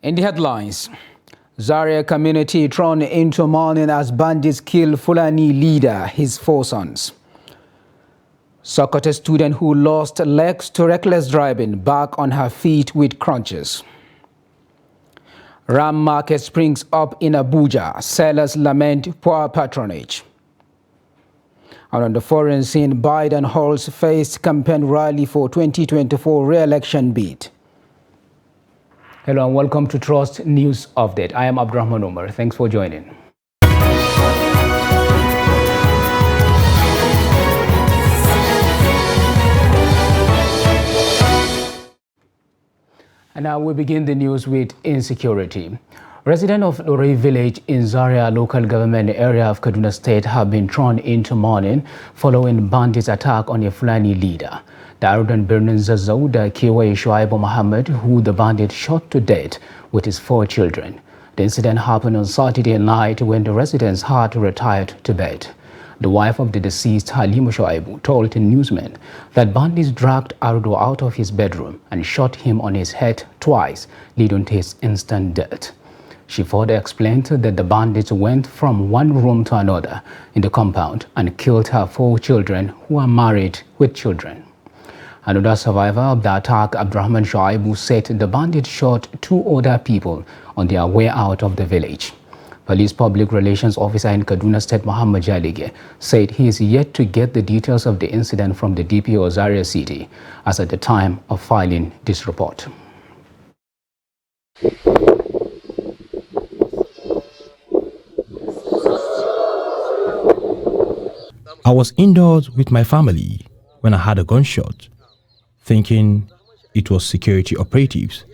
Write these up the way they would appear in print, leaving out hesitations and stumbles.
In the headlines, Zaria community thrown into mourning as bandits kill Fulani leader, his 4 sons. Sokoto student who lost legs to reckless driving back on her feet with crutches. Ram market springs up in Abuja, sellers lament poor patronage. And on the foreign scene, Biden holds first campaign rally for 2024 re-election bid. Hello and welcome to Trust News Update. I am Abdurrahman Omar. Thanks for joining. And now we begin the news with insecurity. Residents of Lorei village in Zaria local government area of Kaduna State have been thrown into mourning following bandits' attack on a Fulani leader. Darudan Birnin Zazzau, the Kiwai Shuaibu Muhammad, who the bandit shot to death with his 4 children. The incident happened on Saturday night when the residents had retired to bed. The wife of the deceased, Halima Shuaibu, told the newsmen that bandits dragged Ardo out of his bedroom and shot him on his head twice, leading to his instant death. She further explained that the bandits went from one room to another in the compound and killed her 4 children who are married with children. Another survivor of the attack, Abdurrahman Shuaibu, said the bandits shot 2 other people on their way out of the village. Police Public Relations Officer in Kaduna State, Muhammad Jalige, said he is yet to get the details of the incident from the DPO of Zaria City as at the time of filing this report. I was indoors with my family when I had a gunshot, thinking it was security operatives.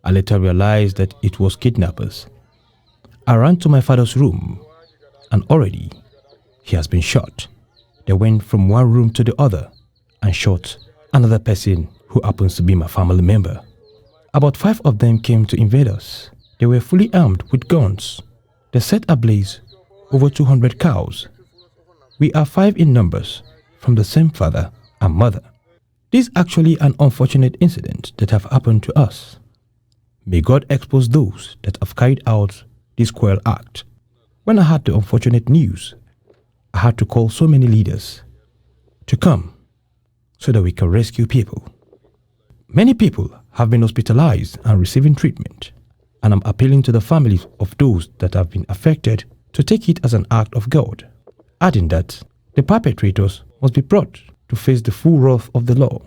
I later realized that it was kidnappers. I ran to my father's room and already he has been shot. They went from one room to the other and shot another person who happens to be my family member. About 5 of them came to invade us. They were fully armed with guns. They set ablaze over 200 cows. We are 5 in numbers from the same father and mother. This is actually an unfortunate incident that have happened to us. May God expose those that have carried out this cruel act. When I had the unfortunate news, I had to call so many leaders to come so that we can rescue people. Many people have been hospitalized and receiving treatment, and I'm appealing to the families of those that have been affected to take it as an act of God, adding that the perpetrators must be brought to face the full wrath of the law.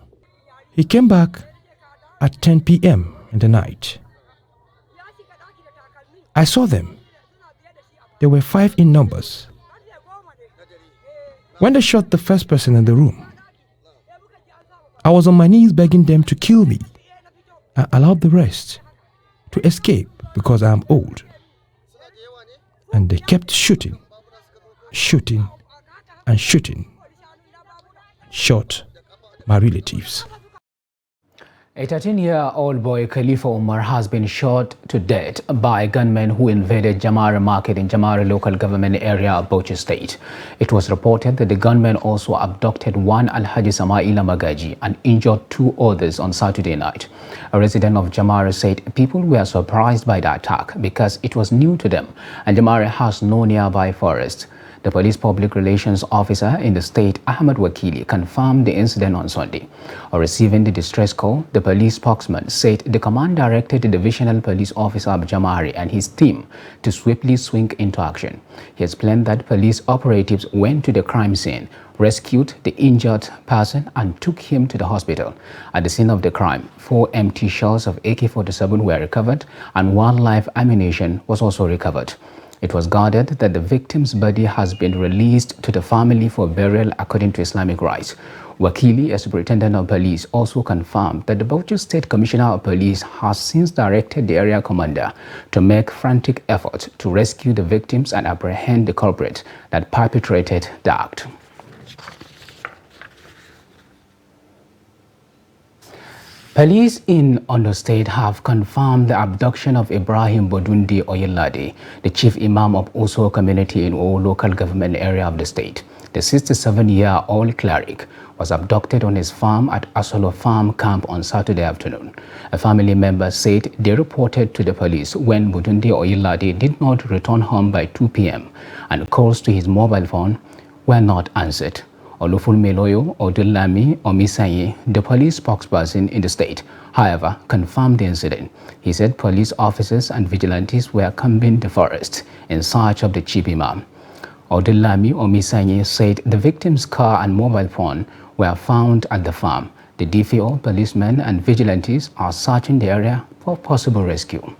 He came back at 10 p.m. in the night. I saw them. There were 5 in numbers. When they shot the first person in the room, I was on my knees begging them to kill me and allowed the rest to escape because I am old. And they kept shooting, shooting, and shooting. Shot my relatives. A 13-year-old boy, Khalifa Umar, has been shot to death by gunmen who invaded Jamara Market in Jamara local government area of Bauchi State. It was reported that the gunmen also abducted one Alhaji Samaila Magaji and injured 2 others on Saturday night. A resident of Jamara said people were surprised by the attack because it was new to them and Jamara has no nearby forest. The Police Public Relations Officer in the state, Ahmed Wakili, confirmed the incident on Sunday. On receiving the distress call, the police spokesman said the command directed the Divisional Police Officer of Jamari and his team to swiftly swing into action. He explained that police operatives went to the crime scene, rescued the injured person and took him to the hospital. At the scene of the crime, 4 empty shells of AK-47 were recovered and 1 live ammunition was also recovered. It was guarded that the victim's body has been released to the family for burial according to Islamic rites. Wakili, a superintendent of police, also confirmed that the Bauchi State Commissioner of Police has since directed the area commander to make frantic efforts to rescue the victims and apprehend the culprit that perpetrated the act. Police in Ondo State have confirmed the abduction of Ibrahim Bodundi Oyelade, the chief imam of Oso community in O local government area of the state. The 67-year-old cleric was abducted on his farm at Asolo Farm Camp on Saturday afternoon. A family member said they reported to the police when Bodundi Oyelade did not return home by 2 p.m. and calls to his mobile phone were not answered. Olufulmeloyo Odulami Omisaye, the police spokesperson in the state, however, confirmed the incident. He said police officers and vigilantes were combing the forest in search of the chief imam. Odulami Omisaye said the victim's car and mobile phone were found at the farm. The DPO, policemen and vigilantes are searching the area for possible rescue.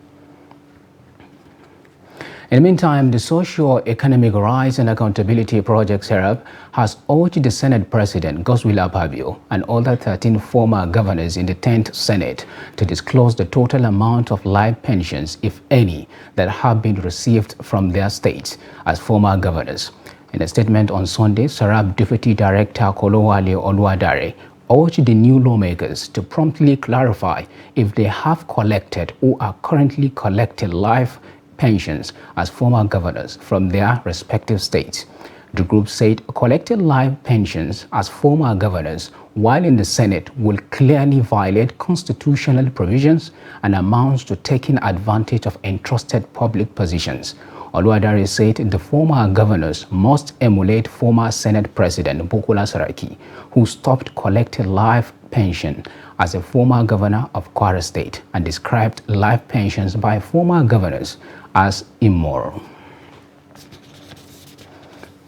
In the meantime, the Socio-Economic Rights and Accountability Project (SERAP) has urged the Senate President Godswill Akpabio and other 13 former governors in the 10th Senate to disclose the total amount of life pensions, if any, that have been received from their states as former governors. In a statement on Sunday, SERAP Deputy Director Kolowale Oluwadare urged the new lawmakers to promptly clarify if they have collected or are currently collecting life pensions as former governors from their respective states. The group said collecting life pensions as former governors while in the Senate will clearly violate constitutional provisions and amounts to taking advantage of entrusted public positions. Oluwadare said the former governors must emulate former Senate President Bukola Saraki, who stopped collecting life pension as a former governor of Kwara State and described life pensions by former governors as immoral.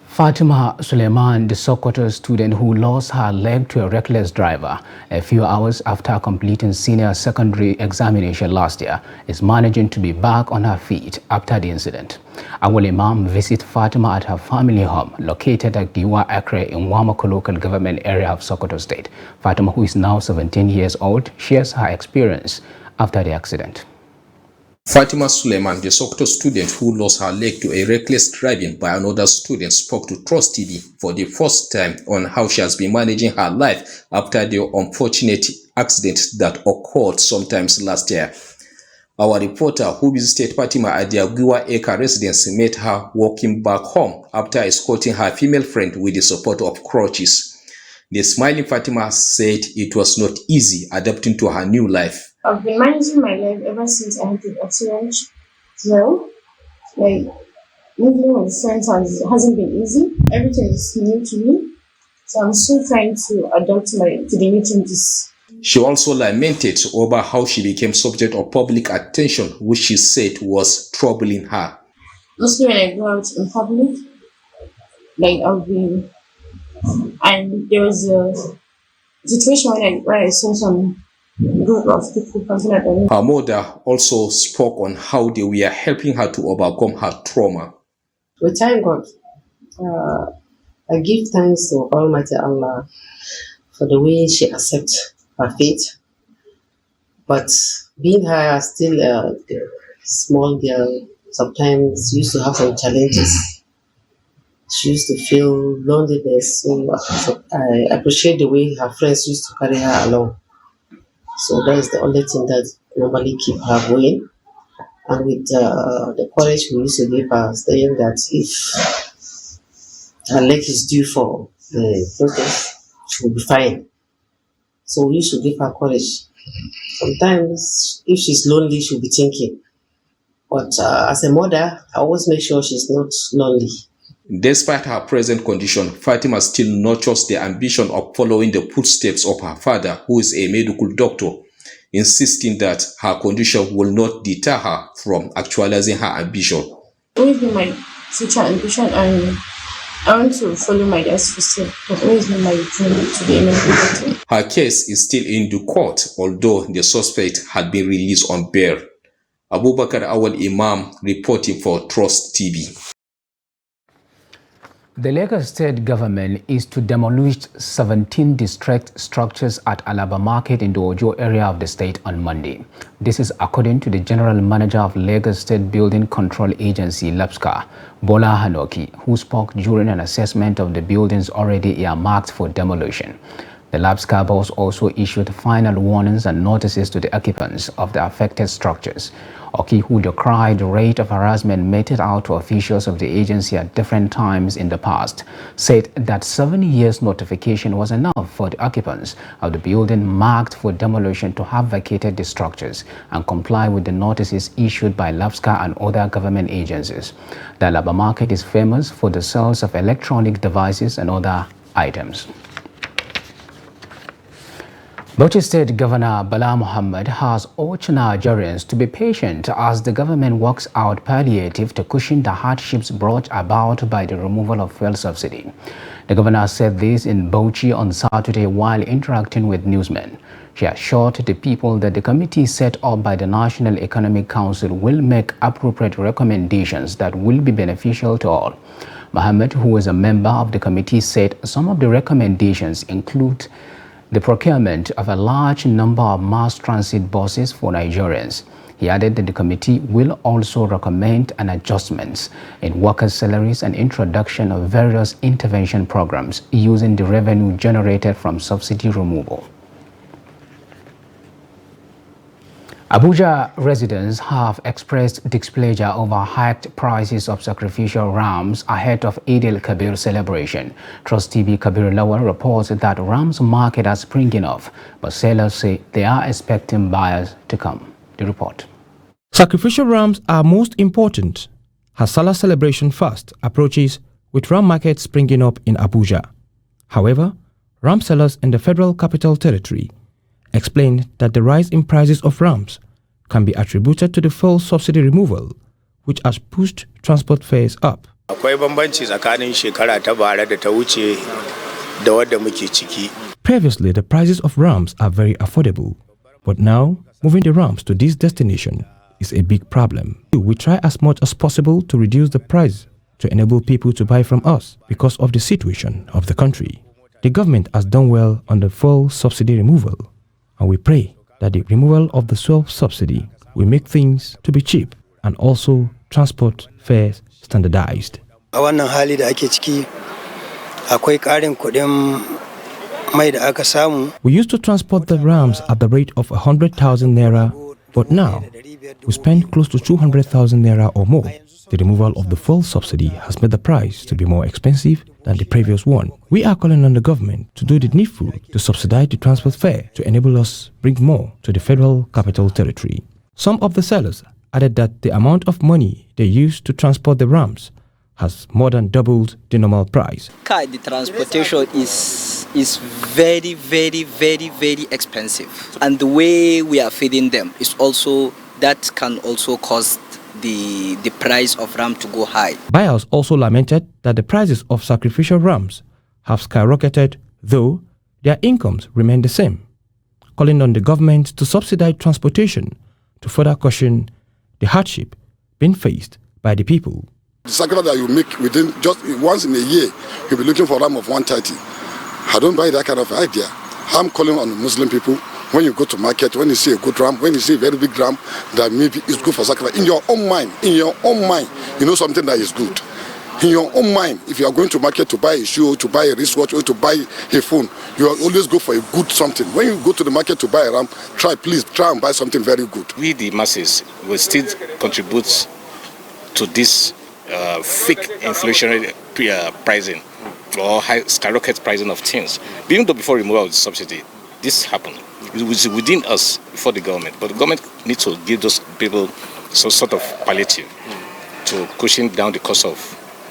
Fatima Suleiman, the Sokoto student who lost her leg to a reckless driver a few hours after completing senior secondary examination last year, is managing to be back on her feet after the incident. Awal Imam visited Fatima at her family home located at Diwa Akre in Wamako local government area of Sokoto State. Fatima, who is now 17 years old, shares her experience after the accident. Fatima Suleiman, the Sokoto student who lost her leg to a reckless driving by another student, spoke to Trust TV for the first time on how she has been managing her life after the unfortunate accident that occurred sometimes last year. Our reporter who visited Fatima at the Agiwa Eka residence met her walking back home after escorting her female friend with the support of crutches. The smiling Fatima said it was not easy adapting to her new life. I've been managing my life ever since I had the accident. So, like, living with friends hasn't been easy. Everything is new to me. So I'm still trying to adapt to the new changes. She also lamented over how she became subject of public attention, which she said was troubling her. Mostly when I go out in public, like and there was a situation where I saw some group of people coming at me. Her mother also spoke on how they were helping her to overcome her trauma. We thank God. I give thanks to Almighty Allah for the way she accepts her fate. But being her still a small girl, sometimes used to have some challenges. She used to feel loneliness, so I appreciate the way her friends used to carry her along. So that is the only thing that normally keep her going. And with the courage we used to give her, saying that if her leg is due for the protest, she will be fine. So we used to give her courage. Sometimes if she's lonely, she'll be thinking. But as a mother, I always make sure she's not lonely. Despite her present condition, Fatima still nurtures the ambition of following the footsteps of her father, who is a medical doctor, insisting that her condition will not deter her from actualizing her ambition. Always been my future ambition, and I want to follow my dad's footsteps. But always been my dream to be a medical doctor. Her case is still in the court, although the suspect had been released on bail. Abubakar Awal Imam reporting for Trust TV. The Lagos State government is to demolish 17 district structures at Alaba Market in the Ojo area of the state on Monday. This is according to the General Manager of Lagos State Building Control Agency, LAPSCA, Bola Hanoki, who spoke during an assessment of the buildings already earmarked for demolition. The LAPSCA boss also issued final warnings and notices to the occupants of the affected structures. Oki, who decried the rate of harassment meted out to officials of the agency at different times in the past, said that 7 years notification was enough for the occupants of the building marked for demolition to have vacated the structures and comply with the notices issued by LAPSCA and other government agencies. The Alaba market is famous for the sales of electronic devices and other items. Bauchi State Governor Bala Muhammad has urged Nigerians to be patient as the government works out palliative to cushion the hardships brought about by the removal of fuel subsidy. The governor said this in Bauchi on Saturday while interacting with newsmen. She assured the people that the committee set up by the National Economic Council will make appropriate recommendations that will be beneficial to all. Muhammad, who is a member of the committee, said some of the recommendations include the procurement of a large number of mass transit buses for Nigerians. He added that the committee will also recommend an adjustment in workers' salaries and introduction of various intervention programs using the revenue generated from subsidy removal. Abuja residents have expressed displeasure over hiked prices of sacrificial rams ahead of Eid al-Kabir celebration. Trust TV Kabir Lawal reports that rams market are springing off, but sellers say they are expecting buyers to come. The report. Sacrificial rams are most important as Salah celebration fast approaches, with ram markets springing up in Abuja. However, ram sellers in the Federal Capital Territory explained that the rise in prices of rams can be attributed to the fuel subsidy removal, which has pushed transport fares up. Previously, the prices of rams are very affordable, but now moving the rams to this destination is a big problem. We try as much as possible to reduce the price to enable people to buy from us because of the situation of the country. The government has done well on the fuel subsidy removal, and we pray that the removal of the fuel subsidy will make things to be cheap and also transport fares standardized. We used to transport the rams at the rate of 100,000 naira, but now we spend close to 200,000 naira or more. The removal of the fuel subsidy has made the price to be more expensive than the previous one. We are calling on the government to do the needful to subsidize the transport fare to enable us bring more to the Federal Capital Territory. Some of the sellers added that the amount of money they use to transport the rams has more than doubled the normal price. The transportation is very, very, very, very expensive. And the way we are feeding them is also, that can also cause the price of ram to go high. Buyers also lamented that the prices of sacrificial rams have skyrocketed, though their incomes remain the same, calling on the government to subsidize transportation to further cushion the hardship being faced by the people. The sacrifice that you make within just once in a year, you'll be looking for a ram of 130. I don't buy that kind of idea. I'm calling on Muslim people. When you go to market, when you see a good ram, when you see a very big ram that maybe is good for sacrifice, in your own mind, you know something that is good. In your own mind, if you are going to market to buy a shoe, to buy a wristwatch, or to buy a phone, you always go for a good something. When you go to the market to buy a ram, please try and buy something very good. We, the masses, will still contribute to this fake inflationary pricing or high skyrocket pricing of things. Even though before removal of the subsidy, this happened. It was within us before the government, but the government needs to give those people some sort of palliative to cushion down the cost of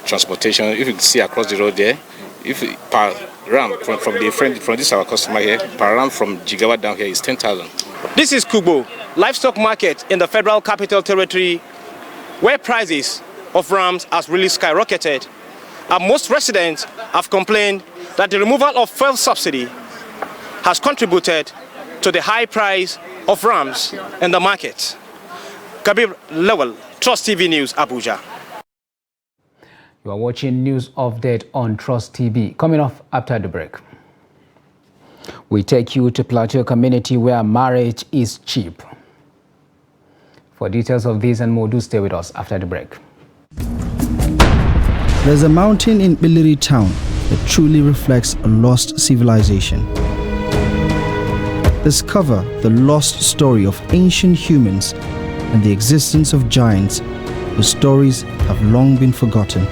transportation. If you see across the road there, if per ram from this our customer here, per ram from Jigawa down here is 10,000. This is Kubo, livestock market in the Federal Capital Territory, where prices of rams has really skyrocketed. And most residents have complained that the removal of fuel subsidy has contributed to the high price of rams in the market. Kabir Lawal, Trust TV News, Abuja. You are watching News Update on Trust TV. Coming off after the break, we take you to Plateau community where marriage is cheap. For details of this and more, do stay with us after the break. There's a mountain in Billiri town that truly reflects a lost civilization. discover the lost story of ancient humans and the existence of giants whose stories have long been forgotten.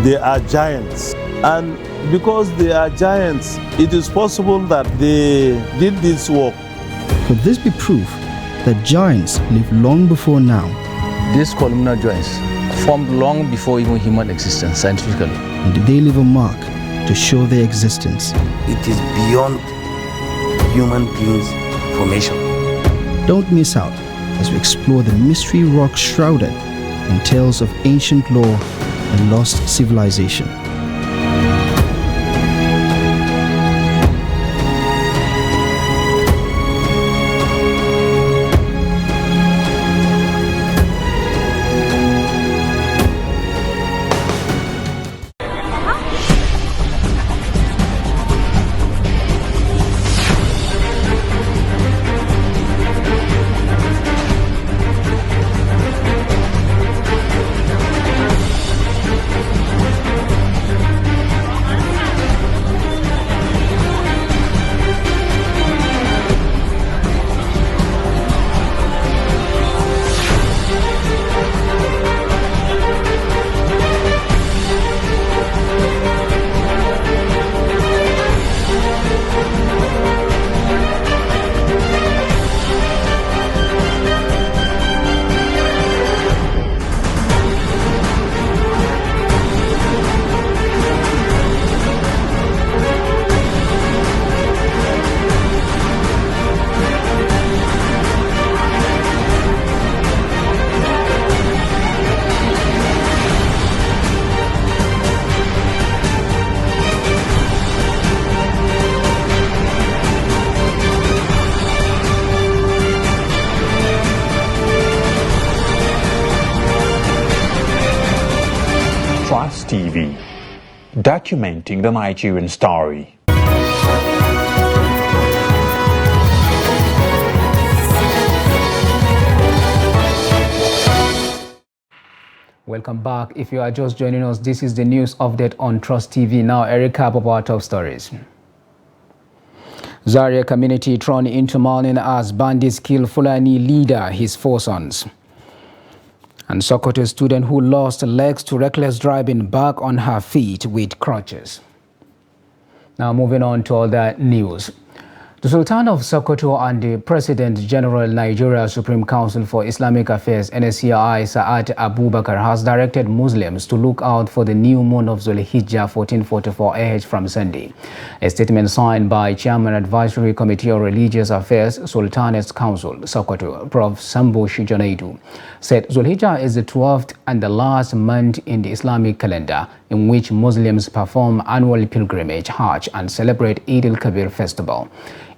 They are giants, and because they are giants, it is possible that they did this work. Could this be proof that giants lived long before now? These columnar joints formed long before even human existence scientifically. And did they leave a mark to show their existence? It is beyond human beings' formation. Don't miss out as we explore the mystery rock shrouded in tales of ancient lore and lost civilization. Trust TV, documenting the Nigerian story. Welcome back. If you are just joining us, this is the news update on Trust TV. Now, a recap of our top stories. Zaria community thrown into mourning as bandits kill Fulani leader, his 4 sons. And Sokoto student who lost legs to reckless driving back on her feet with crutches. Now moving on to other news. The Sultan of Sokoto and the President General Nigeria Supreme Council for Islamic Affairs NSCI Sa'ad Abubakar has directed Muslims to look out for the new moon of Zulhijjah 1444 AH from Sunday. A statement signed by Chairman Advisory Committee on Religious Affairs Sultanate Council Sokoto, Prof. Sambo Shijanaidu, said Zulhijjah is the 12th and the last month in the Islamic calendar in which Muslims perform annual pilgrimage Hajj and celebrate Eid al-Kabir festival.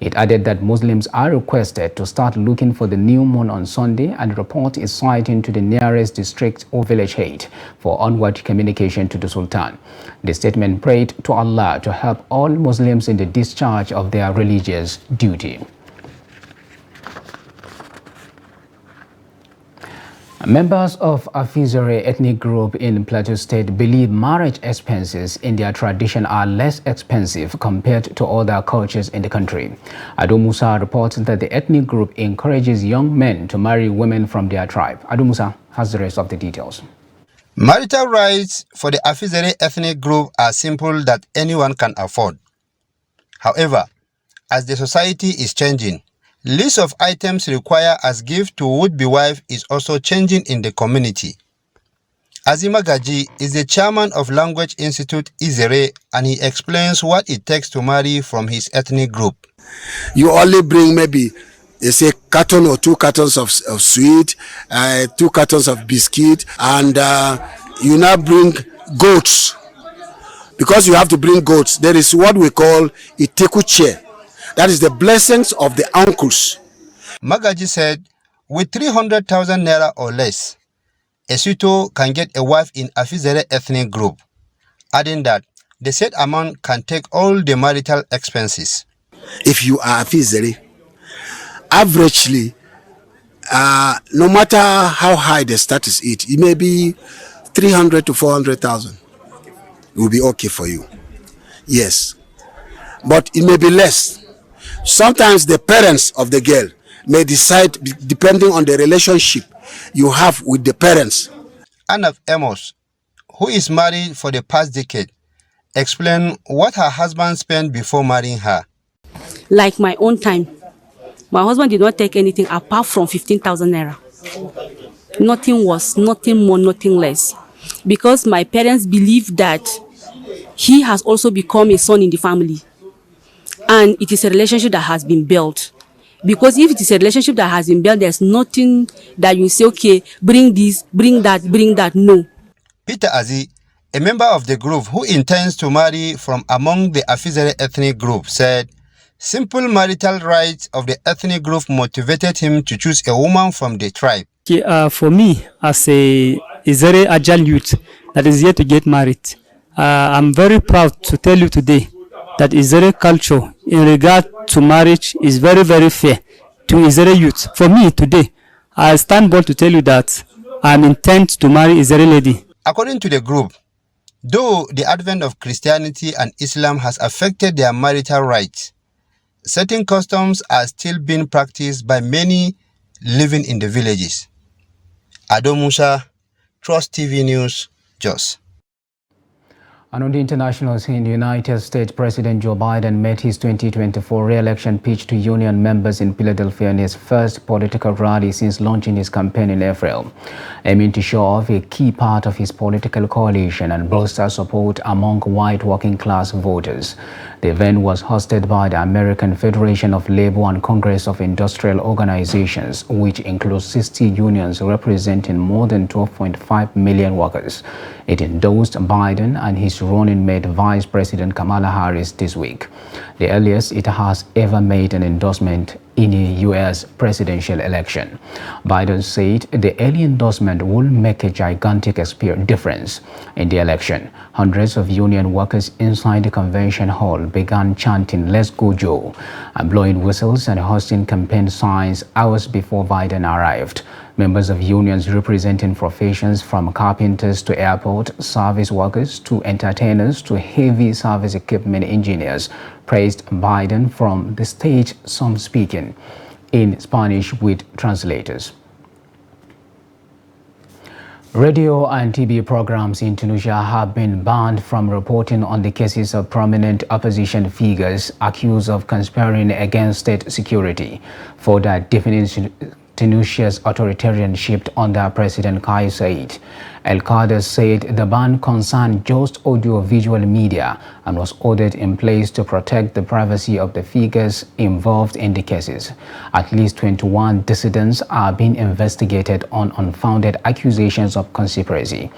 It added that Muslims are requested to start looking for the new moon on Sunday and report its sighting to the nearest district or village head for onward communication to the Sultan. The statement prayed to Allah to help all Muslims in the discharge of their religious duty. Members of Afizere ethnic group in Plateau State believe marriage expenses in their tradition are less expensive compared to other cultures in the country. Ado Musa reports that the ethnic group encourages young men to marry women from their tribe. Ado Musa has the rest of the details. Marital rights for the Afizere ethnic group are simple that anyone can afford. However, as the society is changing, list of items required as gift to would-be wife is also changing in the community. Azima Gaji is the chairman of Language Institute Izere, and he explains what it takes to marry from his ethnic group. You only bring maybe, say, carton or 2 cartons of sweet, 2 cartons of biscuit, and you now bring goats. Because you have to bring goats, there is what we call itekuche. That is the blessings of the uncles. Magaji said, with 300,000 naira or less, a suitor can get a wife in Afizere ethnic group, adding that the said amount can take all the marital expenses. If you are Afizere, averagely, no matter how high the status is, it may be 300 to 400,000. It will be okay for you. Yes. But it may be less. Sometimes the parents of the girl may decide, depending on the relationship you have with the parents. Anaf Amos, who is married for the past decade, explained what her husband spent before marrying her. Like my own time, my husband did not take anything apart from 15,000 naira. Nothing was, nothing more, nothing less. Because my parents believe that he has also become a son in the family. And it is a relationship that has been built. Because if it is a relationship that has been built, there's nothing that you say, okay, bring this, bring that, no. Peter Azi, a member of the group who intends to marry from among the Afizere ethnic group, said simple marital rights of the ethnic group motivated him to choose a woman from the tribe. For me, as a very agile youth that is yet to get married, I'm very proud to tell you today that Izere culture in regard to marriage is very, very fair to Izere youth. For me today, I stand bold to tell you that I'm intent to marry Izere lady. According to the group, though the advent of Christianity and Islam has affected their marital rights, certain customs are still being practiced by many living in the villages. Ado Musa, Trust TV News, Jos. And on the international scene, United States President Joe Biden made his 2024 re-election pitch to union members in Philadelphia in his first political rally since launching his campaign in April, aiming to show off a key part of his political coalition and bolster support among white working-class voters. The event was hosted by the American Federation of Labor and Congress of Industrial Organizations, which includes 60 unions representing more than 12.5 million workers. It endorsed Biden and his running mate Vice President Kamala Harris this week, the earliest it has ever made an endorsement in a U.S. presidential election. Biden said the early endorsement will make a gigantic difference in the election. Hundreds of union workers inside the convention hall began chanting "Let's go Joe" and blowing whistles and hosting campaign signs hours before Biden arrived. Members of unions representing professions from carpenters to airport service workers to entertainers to heavy service equipment engineers praised Biden from the stage, some speaking in Spanish with translators. Radio and TV programs in Tunisia have been banned from reporting on the cases of prominent opposition figures accused of conspiring against state security, further deepening Tunisia's authoritarianship under President Kais Saied. El-Qadr said the ban concerned just audio-visual media and was ordered in place to protect the privacy of the figures involved in the cases. At least 21 dissidents are being investigated on unfounded accusations of conspiracy,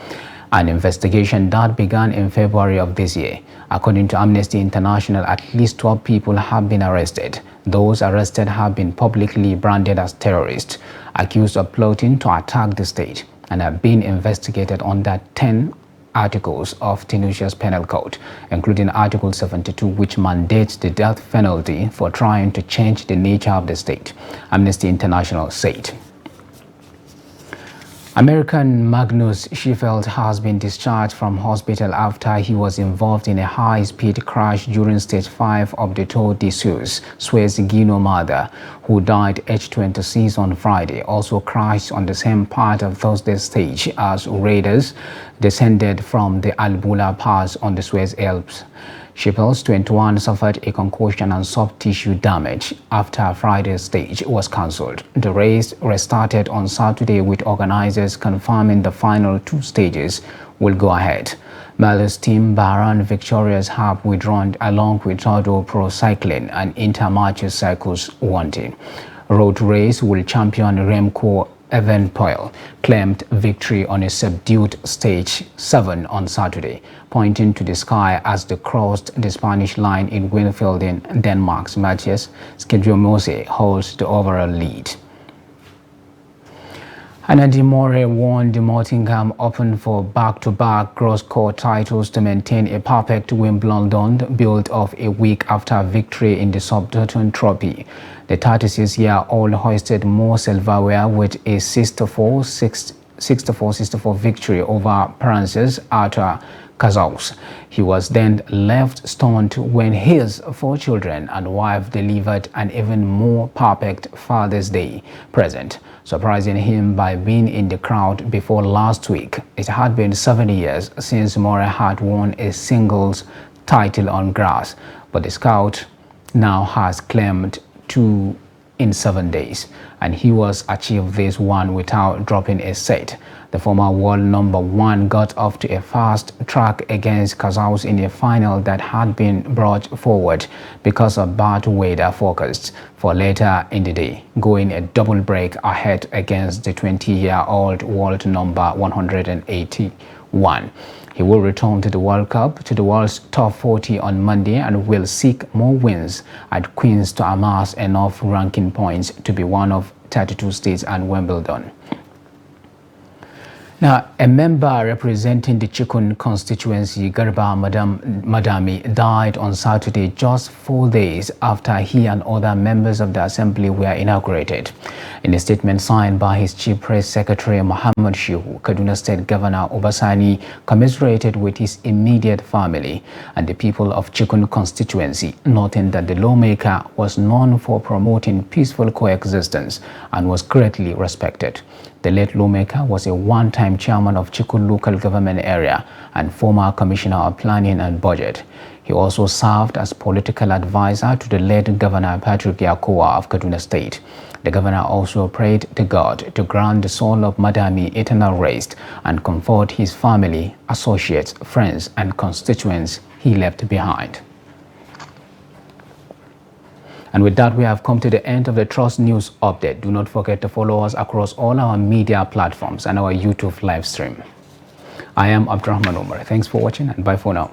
an investigation that began in February of this year. According to Amnesty International, at least 12 people have been arrested. Those arrested have been publicly branded as terrorists, accused of plotting to attack the state, and have been investigated under 10 articles of Tunisia's Penal Code, including Article 72, which mandates the death penalty for trying to change the nature of the state, Amnesty International said. American Magnus Sheffield has been discharged from hospital after he was involved in a high-speed crash during Stage 5 of the Tour de Suez. Suez Guino Mother, who died aged 26 on Friday, also crashed on the same part of Thursday's stage as raiders descended from the Al Bula Pass on the Suez Alps. Sheffield, 21, suffered a concussion and soft tissue damage after Friday's stage was cancelled. The race restarted on Saturday, with organizers confirming the final two stages will go ahead. Mali's team Bahrain Victorious have withdrawn along with Todo Pro Cycling and Intermarché Cycles wanting. Road race will champion Remco Evenepoel claimed victory on a subdued Stage 7 on Saturday, pointing to the sky as they crossed the Spanish line in Winfield in Denmark's Matthias Skedjomose holds the overall lead. Andy Murray won the Nottingham Open for back-to-back cross-court titles to maintain a perfect Wimbledon build of a week after victory in the Subdurton Trophy. The 36-year-old hoisted more silverware with a 6-4, 64-64 victory over Francis Arthur Cazaus. He was then left stunned when his 4 children and wife delivered an even more perfect Father's Day present, surprising him by being in the crowd before last week. It had been 7 years since Moray had won a singles title on grass, but the Scout now has claimed 2 in 7 days, and he was achieved this one without dropping a set. The former world #1 got off to a fast track against Cazaus in a final that had been brought forward because of bad weather forecast for later in the day, going a double break ahead against the 20-year-old world #181. He will return to the World Cup, to the world's top 40 on Monday, and will seek more wins at Queen's to amass enough ranking points to be one of 32 states and Wimbledon. Now, a member representing the Chikun constituency, Garba Madami, died on Saturday, just 4 days after he and other members of the assembly were inaugurated. In a statement signed by his chief press secretary, Muhammad Shehu, Kaduna State Governor Obasani commiserated with his immediate family and the people of Chikun constituency, noting that the lawmaker was known for promoting peaceful coexistence and was greatly respected. The late lawmaker was a one-time chairman of Chikun local government area and former commissioner of planning and budget. He also served as political advisor to the late Governor Patrick Yakowa of Kaduna State. The governor also prayed to God to grant the soul of Madami eternal rest and comfort his family, associates, friends, and constituents he left behind. And with that, we have come to the end of the Trust News Update. Do not forget to follow us across all our media platforms and our YouTube live stream. I am Abdurrahman Omar. Thanks for watching, and bye for now.